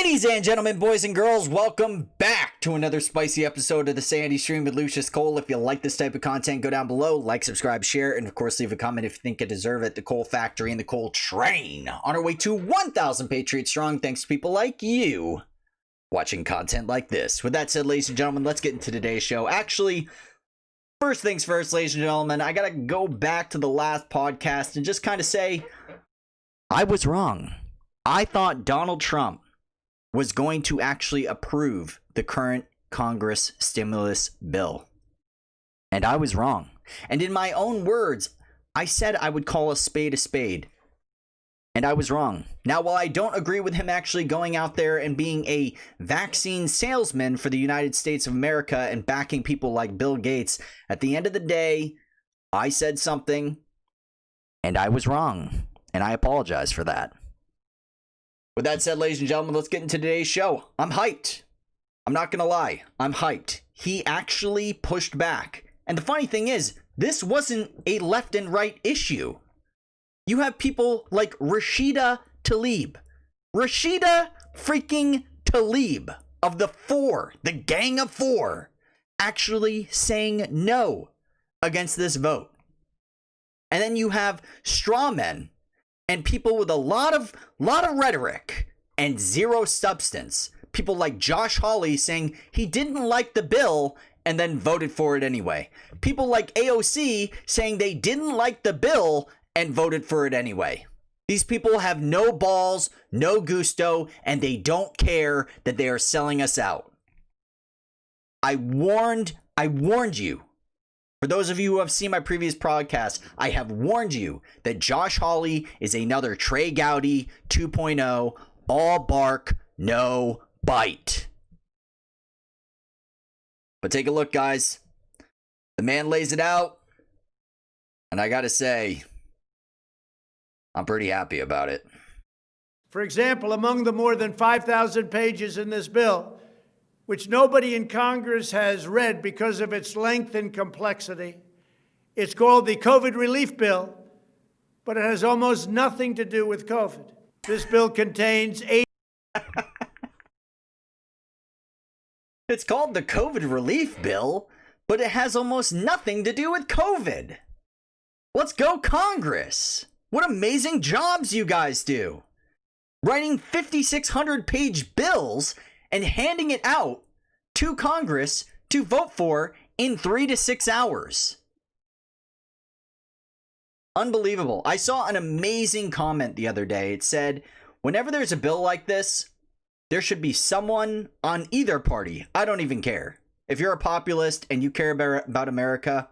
Ladies and gentlemen, boys and girls, welcome back to another spicy episode of the Sanity stream with Lucius Coal. If you like this type of content, go down below, like, subscribe, share, and of course leave a comment if you think I deserve it. The Coal Factory and the Coal Train on our way to 1,000 Patriot strong, thanks to people like you watching content like this. With that said, ladies and gentlemen, let's get into today's show. Actually, first things first, ladies and gentlemen, I gotta go back to the last podcast and just kind of say, I was wrong. I thought Donald Trump was going to actually approve the current Congress stimulus bill. And I was wrong. And in my own words, I said I would call a spade a spade. And I was wrong. Now, while I don't agree with him actually going out there and being a vaccine salesman for the United States of America and backing people like Bill Gates, at the end of the day, I said something and I was wrong. And I apologize for that. With that said, ladies and gentlemen, let's get into today's show. I'm hyped. I'm not going to lie. I'm hyped. He actually pushed back. And the funny thing is, this wasn't a left and right issue. You have people like Rashida Tlaib. Rashida freaking Tlaib of the gang of four, actually saying no against this vote. And then you have straw men and people with a lot of rhetoric and zero substance. People like Josh Hawley saying he didn't like the bill and then voted for it anyway. People like AOC saying they didn't like the bill and voted for it anyway. These people have no balls, no gusto, and they don't care that they are selling us out. I warned you. For those of you who have seen my previous podcast, I have warned you that Josh Hawley is another Trey Gowdy 2.0, all bark, no bite. But take a look, guys. The man lays it out, and I gotta say, I'm pretty happy about it. For example, among the more than 5,000 pages in this bill, which nobody in Congress has read because of its length and complexity. It's called the COVID Relief Bill, but it has almost nothing to do with COVID. This bill contains It's called the COVID Relief Bill, but it has almost nothing to do with COVID. Let's go, Congress. What amazing jobs you guys do. Writing 5,600-page bills and handing it out to Congress to vote for in 3 to 6 hours. Unbelievable. I saw an amazing comment the other day. It said, whenever there's a bill like this, there should be someone on either party. I don't even care. If you're a populist and you care about America,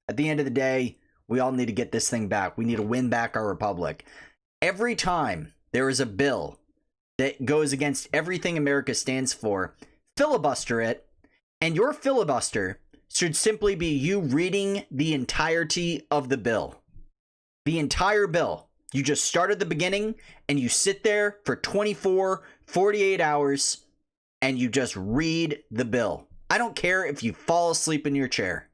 at the end of the day, we all need to get this thing back. We need to win back our republic. Every time there is a bill that goes against everything America stands for, filibuster it, and your filibuster should simply be you reading the entirety of the bill. The entire bill. You just start at the beginning, and you sit there for 24, 48 hours, and you just read the bill. I don't care if you fall asleep in your chair.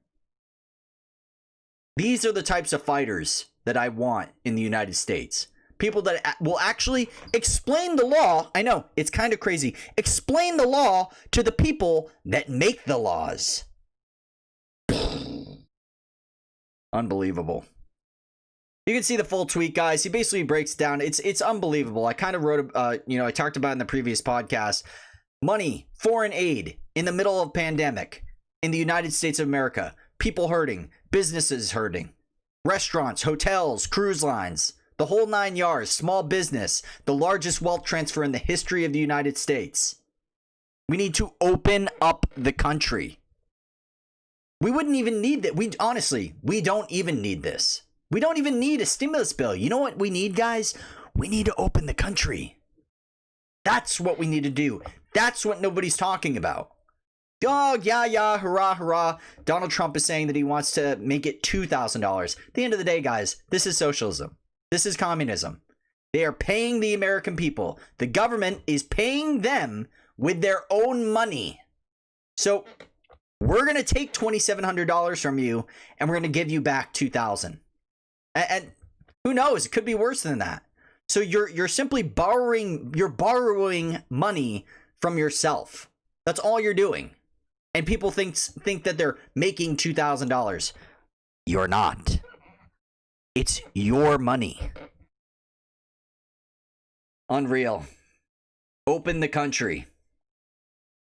These are the types of fighters that I want in the United States. People that will actually explain the law. I know, it's kind of crazy. Explain the law to the people that make the laws. Unbelievable. You can see the full tweet, guys. He basically breaks down. It's unbelievable. I kind of wrote, I talked about in the previous podcast. Money, foreign aid in the middle of pandemic in the United States of America. People hurting, businesses hurting, restaurants, hotels, cruise lines. The whole 9 yards, small business, the largest wealth transfer in the history of the United States. We need to open up the country. We wouldn't even need that. We don't even need this. We don't even need a stimulus bill. You know what we need, guys? We need to open the country. That's what we need to do. That's what nobody's talking about. Oh, yeah, hurrah, hurrah. Donald Trump is saying that he wants to make it $2,000. At the end of the day, guys, this is socialism. This is communism. They are paying the American people. The government is paying them with their own money. So we're going to take $2,700 from you and we're going to give you back $2,000. And who knows? It could be worse than that. So you're simply borrowing money from yourself. That's all you're doing. And people think that they're making $2,000. You're not. It's your money. Unreal. Open the country.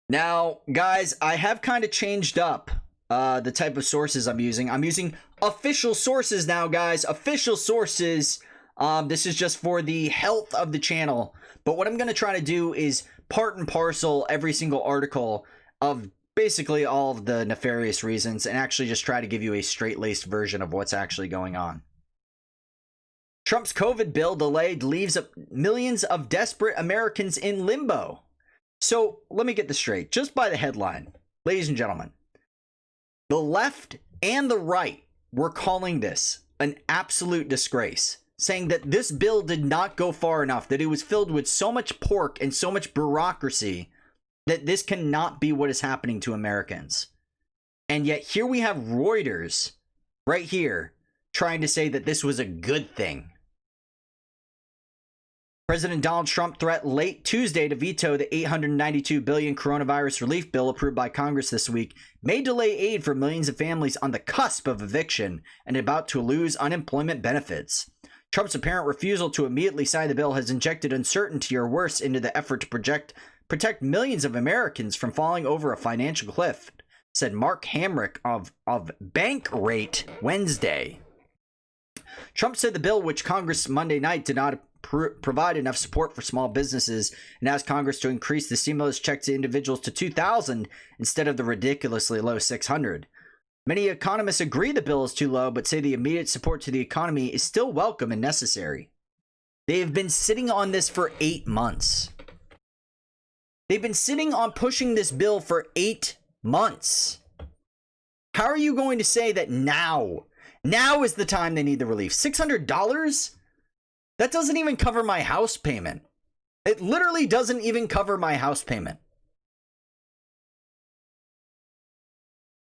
Now, guys, I have kind of changed up the type of sources I'm using. I'm using official sources now, guys. Official sources. This is just for the health of the channel. But what I'm going to try to do is part and parcel every single article of basically all of the nefarious reasons and actually just try to give you a straight-laced version of what's actually going on. Trump's COVID bill delayed leaves millions of desperate Americans in limbo. So let me get this straight. Just by the headline, ladies and gentlemen, the left and the right were calling this an absolute disgrace, saying that this bill did not go far enough, that it was filled with so much pork and so much bureaucracy that this cannot be what is happening to Americans. And yet here we have Reuters right here trying to say that this was a good thing. President Donald Trump threatened late Tuesday to veto the $892 billion coronavirus relief bill approved by Congress this week, may delay aid for millions of families on the cusp of eviction and about to lose unemployment benefits. Trump's apparent refusal to immediately sign the bill has injected uncertainty or worse into the effort to protect millions of Americans from falling over a financial cliff, said Mark Hamrick of Bankrate Wednesday. Trump said the bill, which Congress Monday night did not provide enough support for small businesses, and asked Congress to increase the stimulus check to individuals to $2,000 instead of the ridiculously low $600. Many economists agree the bill is too low, but say the immediate support to the economy is still welcome and necessary. They have been sitting on this for 8 months. They've been sitting on pushing this bill for 8 months. How are you going to say that now is the time they need the relief? $600? That doesn't even cover my house payment. It literally doesn't even cover my house payment.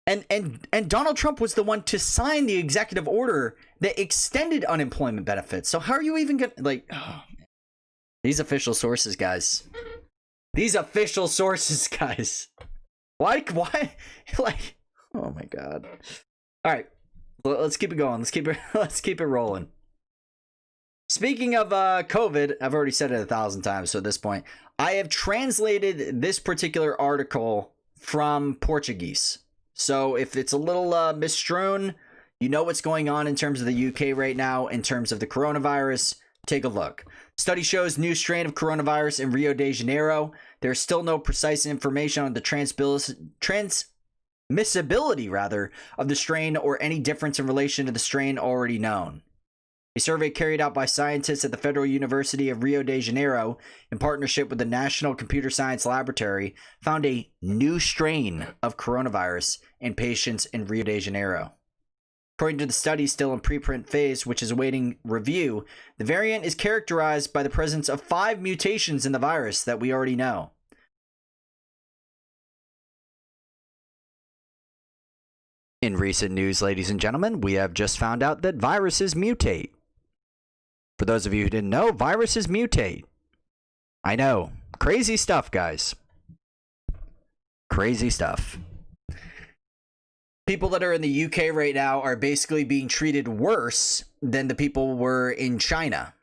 And Donald Trump was the one to sign the executive order that extended unemployment benefits. So how are you even going to, like, oh, these official sources, guys. These official sources, guys. Why, like, oh my God. All right, let's keep it going. Let's keep it rolling. Speaking of COVID, I've already said it 1,000 times, so at this point, I have translated this particular article from Portuguese. So if it's a little misstrewn, you know what's going on in terms of the UK right now, in terms of the coronavirus. Take a look. Study shows new strain of coronavirus in Rio de Janeiro. There's still no precise information on the transmissibility of the strain or any difference in relation to the strain already known. A survey carried out by scientists at the Federal University of Rio de Janeiro in partnership with the National Computer Science Laboratory found a new strain of coronavirus in patients in Rio de Janeiro. According to the study still in preprint phase, which is awaiting review, the variant is characterized by the presence of 5 mutations in the virus that we already know. In recent news, ladies and gentlemen, we have just found out that viruses mutate. For those of you who didn't know, viruses mutate. I know. Crazy stuff, guys. Crazy stuff. People that are in the UK right now are basically being treated worse than the people were in China.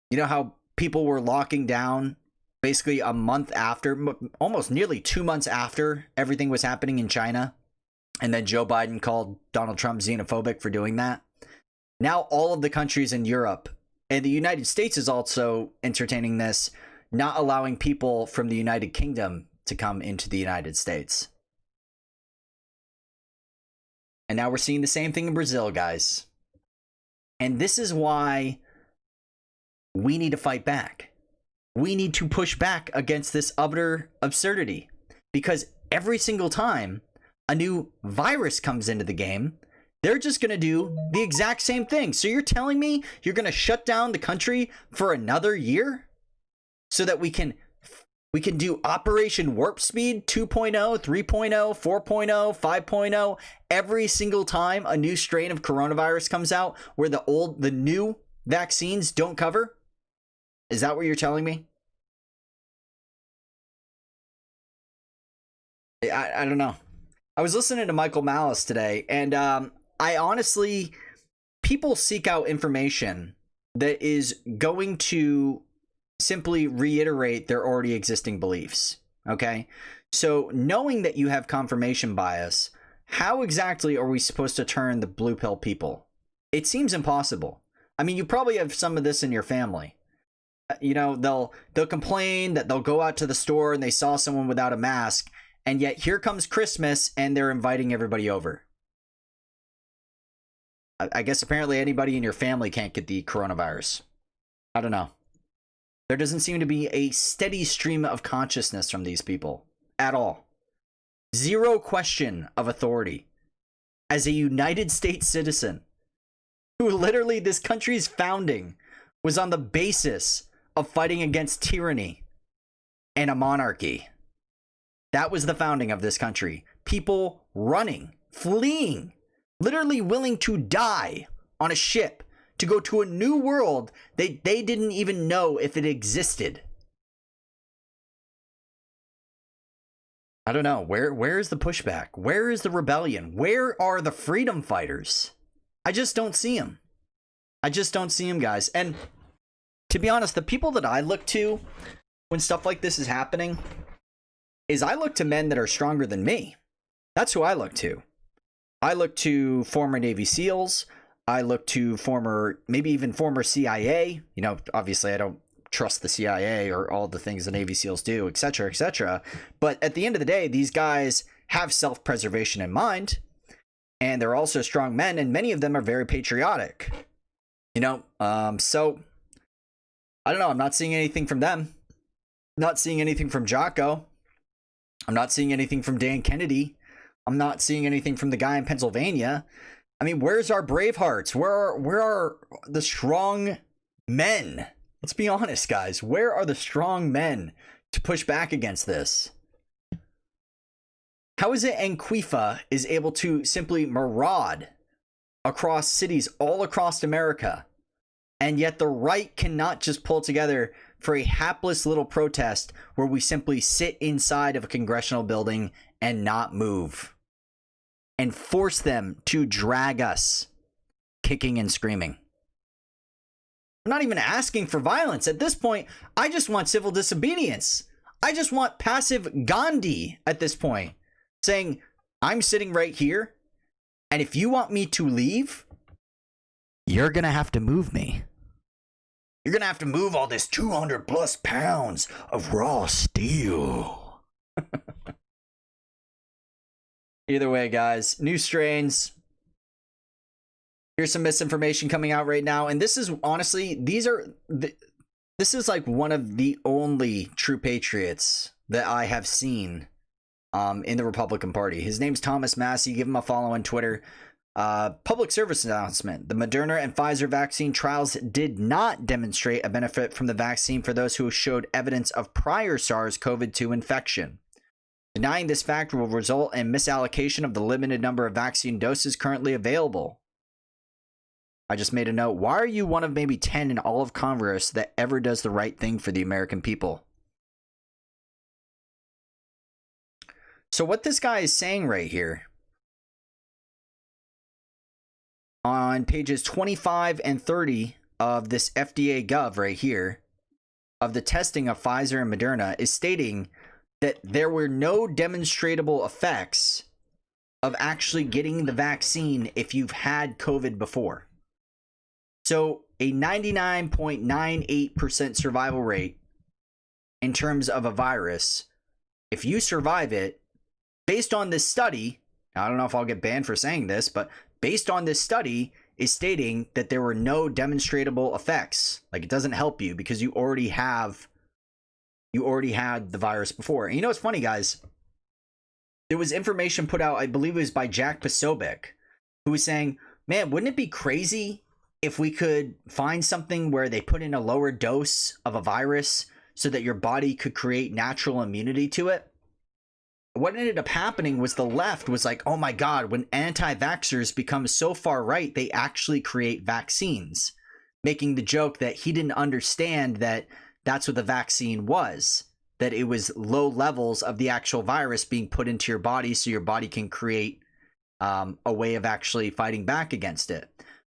You know how people were locking down basically a month after, almost nearly 2 months after everything was happening in China? And then Joe Biden called Donald Trump xenophobic for doing that. Now all of the countries in Europe, and the United States is also entertaining this, not allowing people from the United Kingdom to come into the United States. And now we're seeing the same thing in Brazil, guys. And this is why we need to fight back. We need to push back against this utter absurdity. Because every single time a new virus comes into the game, they're just going to do the exact same thing. So you're telling me you're going to shut down the country for another year so that we can do Operation Warp Speed 2.0, 3.0, 4.0, 5.0 every single time a new strain of coronavirus comes out where the new vaccines don't cover? Is that what you're telling me? I don't know. I was listening to Michael Malice today, and I honestly, people seek out information that is going to simply reiterate their already existing beliefs. Okay? So knowing that you have confirmation bias, how exactly are we supposed to turn the blue pill people? It seems impossible. I mean, you probably have some of this in your family. You know, they'll complain that they'll go out to the store and they saw someone without a mask, and yet here comes Christmas and they're inviting everybody over. I guess apparently anybody in your family can't get the coronavirus. I don't know. There doesn't seem to be a steady stream of consciousness from these people at all. Zero question of authority. As a United States citizen, who literally this country's founding was on the basis of fighting against tyranny and a monarchy. That was the founding of this country. People running, fleeing, literally willing to die on a ship to go to a new world they didn't even know if it existed. I don't know. Where is the pushback? Where is the rebellion? Where are the freedom fighters? I just don't see them. I just don't see them, guys. And to be honest, the people that I look to when stuff like this is happening is I look to men that are stronger than me. That's who I look to. I look to former Navy SEALs. I look to maybe even former CIA. You know, obviously I don't trust the CIA or all the things the Navy SEALs do, etc., etc. But at the end of the day, these guys have self-preservation in mind, and they're also strong men, and many of them are very patriotic. You know, so I don't know. I'm not seeing anything from them. Not seeing anything from Jocko. I'm not seeing anything from Dan Kennedy. I'm not seeing anything from the guy in Pennsylvania. I mean, where's our Bravehearts? Where are the strong men? Let's be honest, guys. Where are the strong men to push back against this? How is it Antifa is able to simply maraud across cities all across America, and yet the right cannot just pull together for a hapless little protest where we simply sit inside of a congressional building and not move, and force them to drag us kicking and screaming? I'm not even asking for violence. At this point, I just want civil disobedience. I just want passive Gandhi at this point, saying, I'm sitting right here, and if you want me to leave, you're going to have to move me. You're going to have to move all this 200 plus pounds of raw steel. Either way, guys, new strains. Here's some misinformation coming out right now. And this is honestly, this is like one of the only true patriots that I have seen in the Republican Party. His name's Thomas Massey. Give him a follow on Twitter. Public service announcement. The Moderna and Pfizer vaccine trials did not demonstrate a benefit from the vaccine for those who showed evidence of prior SARS-CoV-2 infection. Denying this fact will result in misallocation of the limited number of vaccine doses currently available. I just made a note. Why are you one of maybe 10 in all of Congress that ever does the right thing for the American people? So what this guy is saying right here, on pages 25 and 30 of this FDA Gov right here, of the testing of Pfizer and Moderna, is stating that there were no demonstrable effects of actually getting the vaccine if you've had COVID before. So a 99.98% survival rate in terms of a virus, if you survive it, based on this study, I don't know if I'll get banned for saying this, but based on this study, is stating that there were no demonstrable effects. Like, it doesn't help you because you already had the virus before. And you know what's funny, guys? There was information put out, I believe it was by Jack Posobiec, who was saying, man, wouldn't it be crazy if we could find something where they put in a lower dose of a virus so that your body could create natural immunity to it? What ended up happening was the left was like, oh my God, when anti-vaxxers become so far right, they actually create vaccines. making the joke that he didn't understand that that's what the vaccine was, that it was low levels of the actual virus being put into your body so your body can create a way of actually fighting back against it.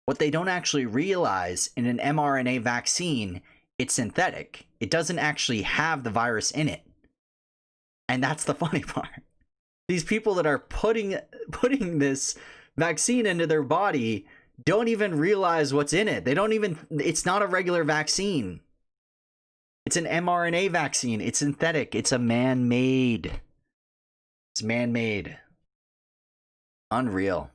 What they don't actually realize, in an mRNA vaccine, it's synthetic. It doesn't actually have the virus in it. And that's the funny part. These people that are putting this vaccine into their body don't even realize what's in it. It's not a regular vaccine. It's an mRNA vaccine. It's synthetic. It's a man-made. It's man-made. Unreal.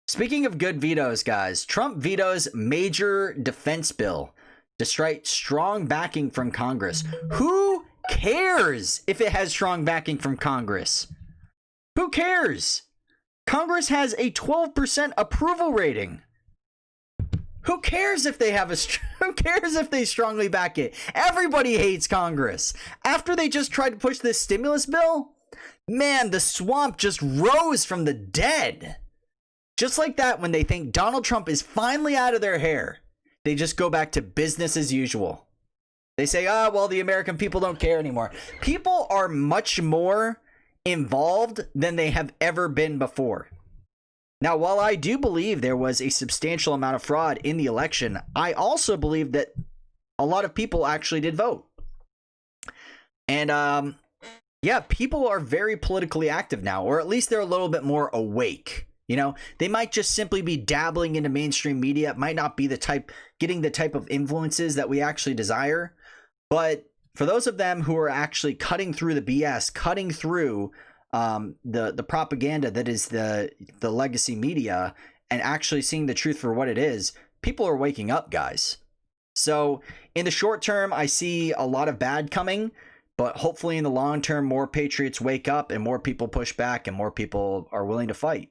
Speaking of good vetoes, guys, Trump vetoes major defense bill despite strong backing from Congress. Who cares if it has strong backing from Congress? Who cares? Congress has a 12% approval rating. Who cares if they who cares if they strongly back it? Everybody hates Congress. After they just tried to push this stimulus bill, man, the swamp just rose from the dead. Just like that, when they think Donald Trump is finally out of their hair, they just go back to business as usual. They say, well, the American people don't care anymore. People are much more involved than they have ever been before. Now, while I do believe there was a substantial amount of fraud in the election, I also believe that a lot of people actually did vote. And yeah, people are very politically active now, or at least they're a little bit more awake. You know, they might just simply be dabbling into mainstream media. It might not be getting the type of influences that we actually desire. But for those of them who are actually cutting through the BS, cutting through the propaganda that is the legacy media, and actually seeing the truth for what it is, people are waking up, guys. So in the short term, I see a lot of bad coming, but hopefully in the long term, more patriots wake up and more people push back and more people are willing to fight.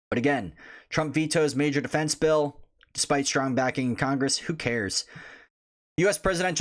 But again, Trump vetoes major defense bill despite strong backing in Congress. Who cares? U.S. President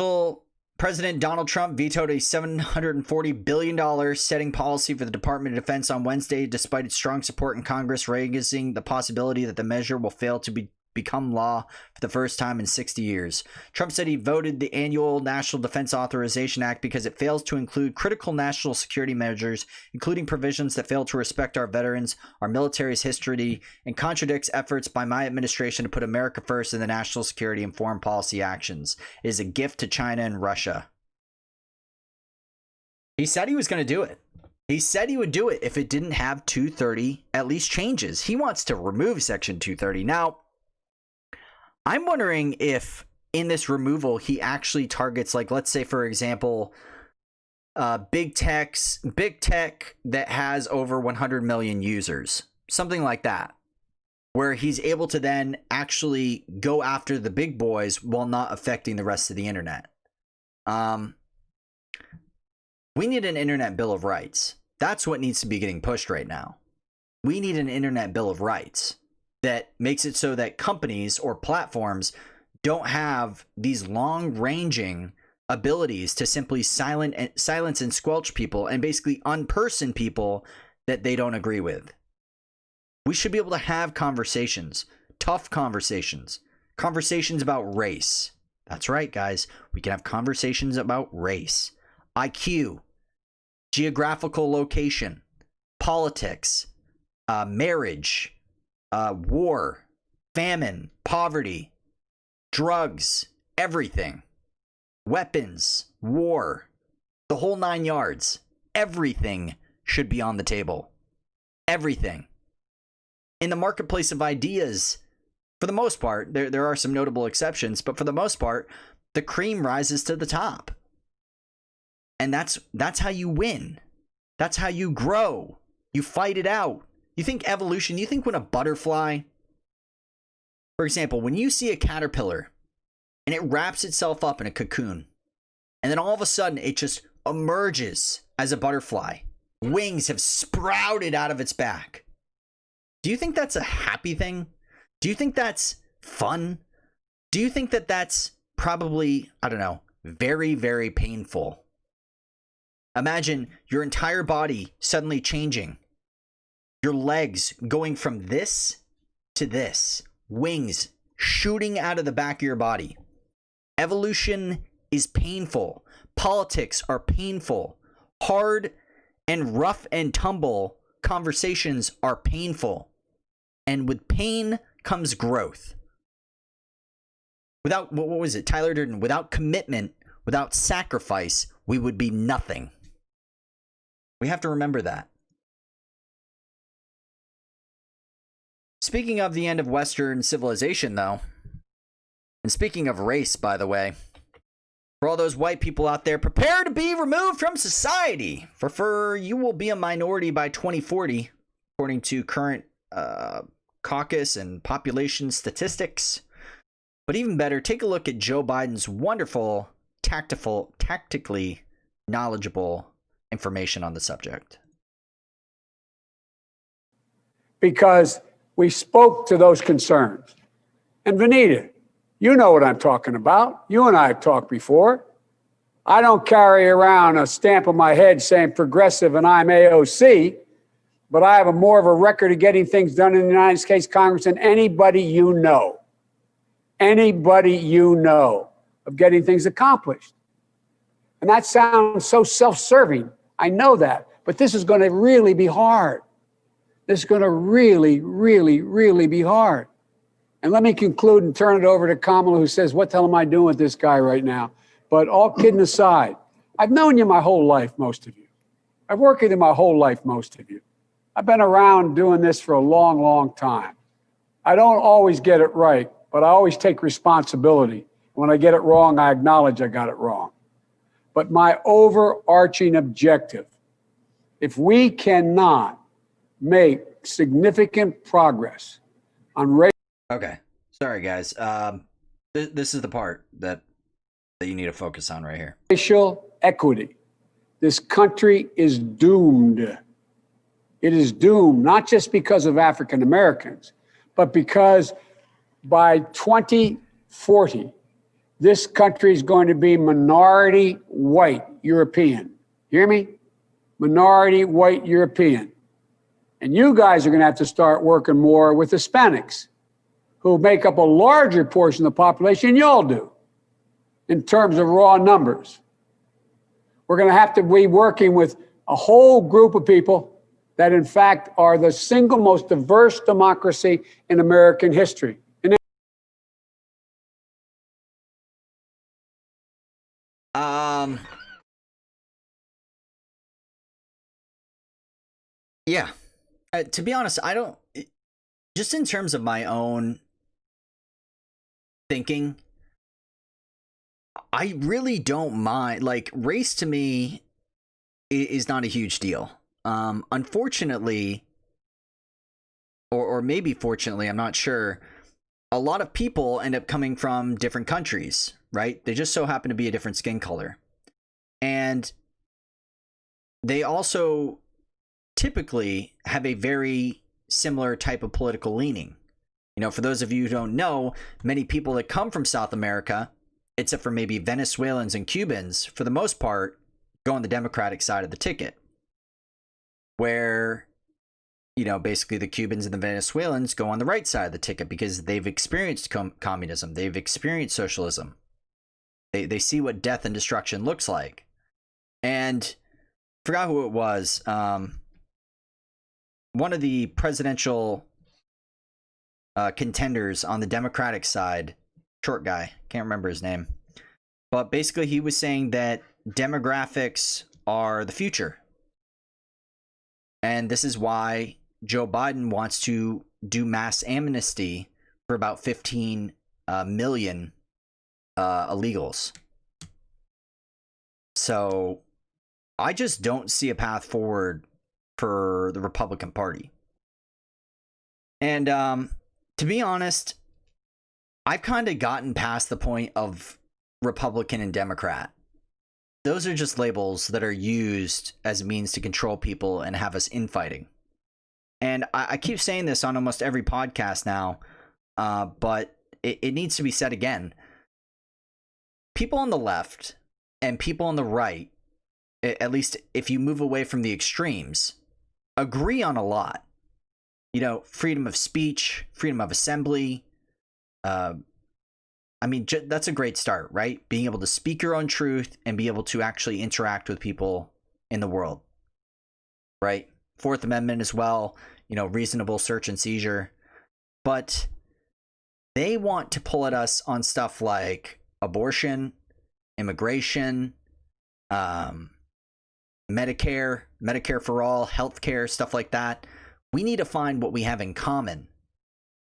Donald Trump vetoed a $740 billion setting policy for the Department of Defense on Wednesday, despite its strong support in Congress, raising the possibility that the measure will fail to become law for the first time in 60 years. Trump said he voted the annual National Defense Authorization Act because it fails to include critical national security measures, including provisions that fail to respect our veterans, our military's history, and contradicts efforts by my administration to put America first in the national security and foreign policy actions. It is a gift to China and Russia. He said he was going to do it. He said he would do it if it didn't have 230 at least changes. He wants to remove Section 230. Now, I'm wondering if in this removal, he actually targets, like, let's say, for example, big tech that has over 100 million users, something like that, where he's able to then actually go after the big boys while not affecting the rest of the internet. We need an internet bill of rights. That's what needs to be getting pushed right now. We need an internet bill of rights that makes it so that companies or platforms don't have these long-ranging abilities to simply silence and squelch people and basically unperson people that they don't agree with. We should be able to have conversations, tough conversations, conversations about race. That's right, guys. We can have conversations about race, IQ, geographical location, politics, marriage, war, famine, poverty, drugs, everything, weapons, war, the whole 9 yards. Everything should be on the table. Everything. In the marketplace of ideas, for the most part, there are some notable exceptions, but for the most part, the cream rises to the top. And that's how you win. That's how you grow. You fight it out. You think evolution, you think when a butterfly, for example, when you see a caterpillar and it wraps itself up in a cocoon, and then all of a sudden it just emerges as a butterfly, wings have sprouted out of its back. Do you think that's a happy thing? Do you think that's fun? Do you think that that's probably, I don't know, very, very painful? Imagine your entire body suddenly changing. Your legs going from this to this, wings shooting out of the back of your body. Evolution is painful. Politics are painful. Hard and rough and tumble conversations are painful. And with pain comes growth. Without, what was it? Tyler Durden, without commitment, without sacrifice, we would be nothing. We have to remember that. Speaking of the end of Western civilization, though, and speaking of race, by the way, for all those white people out there, prepare to be removed from society. For you will be a minority by 2040, according to current caucus and population statistics. But even better, take a look at Joe Biden's wonderful, tactically knowledgeable information on the subject. Because we spoke to those concerns. And Vanita, you know what I'm talking about. You and I have talked before. I don't carry around a stamp on my head saying progressive and I'm AOC, but I have more of a record of getting things done in the United States Congress than anybody you know. Anybody you know of getting things accomplished. And that sounds so self-serving. I know that. But this is going to really be hard. This is going to really, really, really be hard. And let me conclude and turn it over to Kamala, who says, what the hell am I doing with this guy right now? But all kidding aside, I've known you my whole life, most of you. I've worked with you my whole life, most of you. I've been around doing this for a long, long time. I don't always get it right, but I always take responsibility. When I get it wrong, I acknowledge I got it wrong. But my overarching objective, if we cannot make significant progress on race. Okay, sorry guys. This is the part that you need to focus on right here. Racial equity. This country is doomed. It is doomed, not just because of African Americans, but because by 2040, this country is going to be minority white European. Hear me? Minority white European. And you guys are going to have to start working more with Hispanics, who make up a larger portion of the population than y'all do in terms of raw numbers. We're going to have to be working with a whole group of people that, in fact, are the single most diverse democracy in American history. Yeah. To be honest, I don't, just in terms of my own thinking, I really don't mind. Like, race to me is not a huge deal. Unfortunately, or maybe fortunately, I'm not sure, a lot of people end up coming from different countries, right? They just so happen to be a different skin color. And they also typically have a very similar type of political leaning. You know, for those of you who don't know, many people that come from South America, except for maybe Venezuelans and Cubans, for the most part, go on the Democratic side of the ticket. Where, you know, basically the Cubans and the Venezuelans go on the right side of the ticket because they've experienced communism. They've experienced socialism. They see what death and destruction looks like. And forgot who it was. One of the presidential contenders on the Democratic side, short guy, can't remember his name, but basically he was saying that demographics are the future. And this is why Joe Biden wants to do mass amnesty for about 15 million illegals. So I just don't see a path forward for the Republican Party. And to be honest, I've kind of gotten past the point of Republican and Democrat. Those are just labels that are used as a means to control people and have us infighting. And I keep saying this on almost every podcast now, but it needs to be said again. People on the left and people on the right, at least if you move away from the extremes, agree on a lot. You know, freedom of speech, freedom of assembly, I mean, that's a great start, right? Being able to speak your own truth and be able to actually interact with people in the world, right? Fourth Amendment as well, you know, reasonable search and seizure. But they want to pull at us on stuff like abortion, immigration, Medicare for all, healthcare, stuff like that. We need to find what we have in common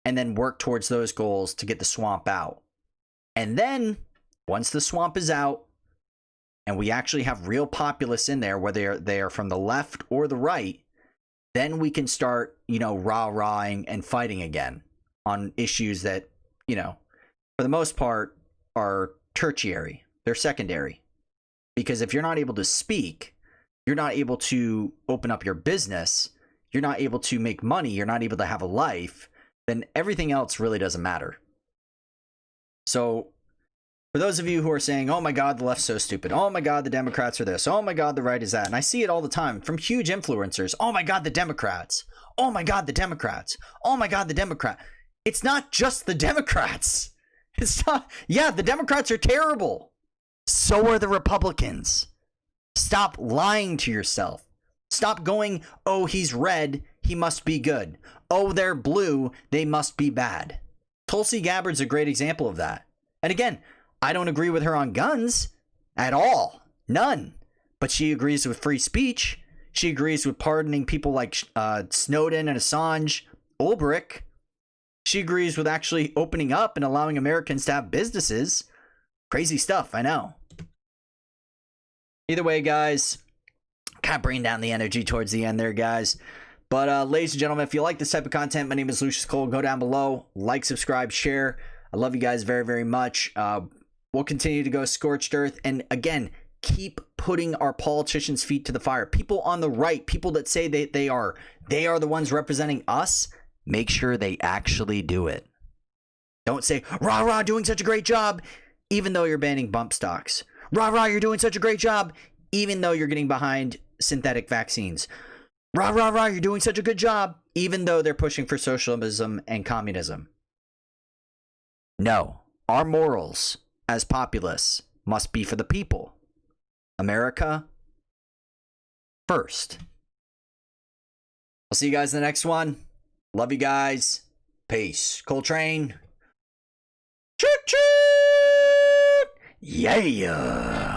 and then work towards those goals to get the swamp out. And then once the swamp is out and we actually have real populists in there, whether they are from the left or the right, then we can start, you know, rah-rahing and fighting again on issues that, you know, for the most part are tertiary. They're secondary. Because if you're not able to speak, you're not able to open up your business, you're not able to make money, you're not able to have a life, then everything else really doesn't matter. So for those of you who are saying, oh my God, the left's so stupid. Oh my God, the Democrats are this. Oh my God, the right is that. And I see it all the time from huge influencers. Oh my God, the Democrats. Oh my God, the Democrats. Oh my God, the Democrat. It's not just the Democrats. It's not. Yeah, the Democrats are terrible. So are the Republicans. Stop lying to yourself. Stop going, oh, he's red, he must be good. Oh, they're blue, they must be bad. Tulsi Gabbard's a great example of that. And again, I don't agree with her on guns at all. None. But she agrees with free speech. She agrees with pardoning people like Snowden and Assange, Ulbricht. She agrees with actually opening up and allowing Americans to have businesses. Crazy stuff, I know. Either way, guys, kind of bringing down the energy towards the end there, guys. But ladies and gentlemen, if you like this type of content, my name is Lucius Coal. Go down below, like, subscribe, share. I love you guys very, very much. We'll continue to go scorched earth. And again, keep putting our politicians' feet to the fire. People on the right, people that say they are the ones representing us, make sure they actually do it. Don't say, rah, rah, doing such a great job, even though you're banning bump stocks. Rah, rah, you're doing such a great job, even though you're getting behind synthetic vaccines. Rah, rah, rah, you're doing such a good job, even though they're pushing for socialism and communism. No, our morals as populists must be for the people. America first. I'll see you guys in the next one. Love you guys. Peace. Coltrane. Choo choo! Yeah!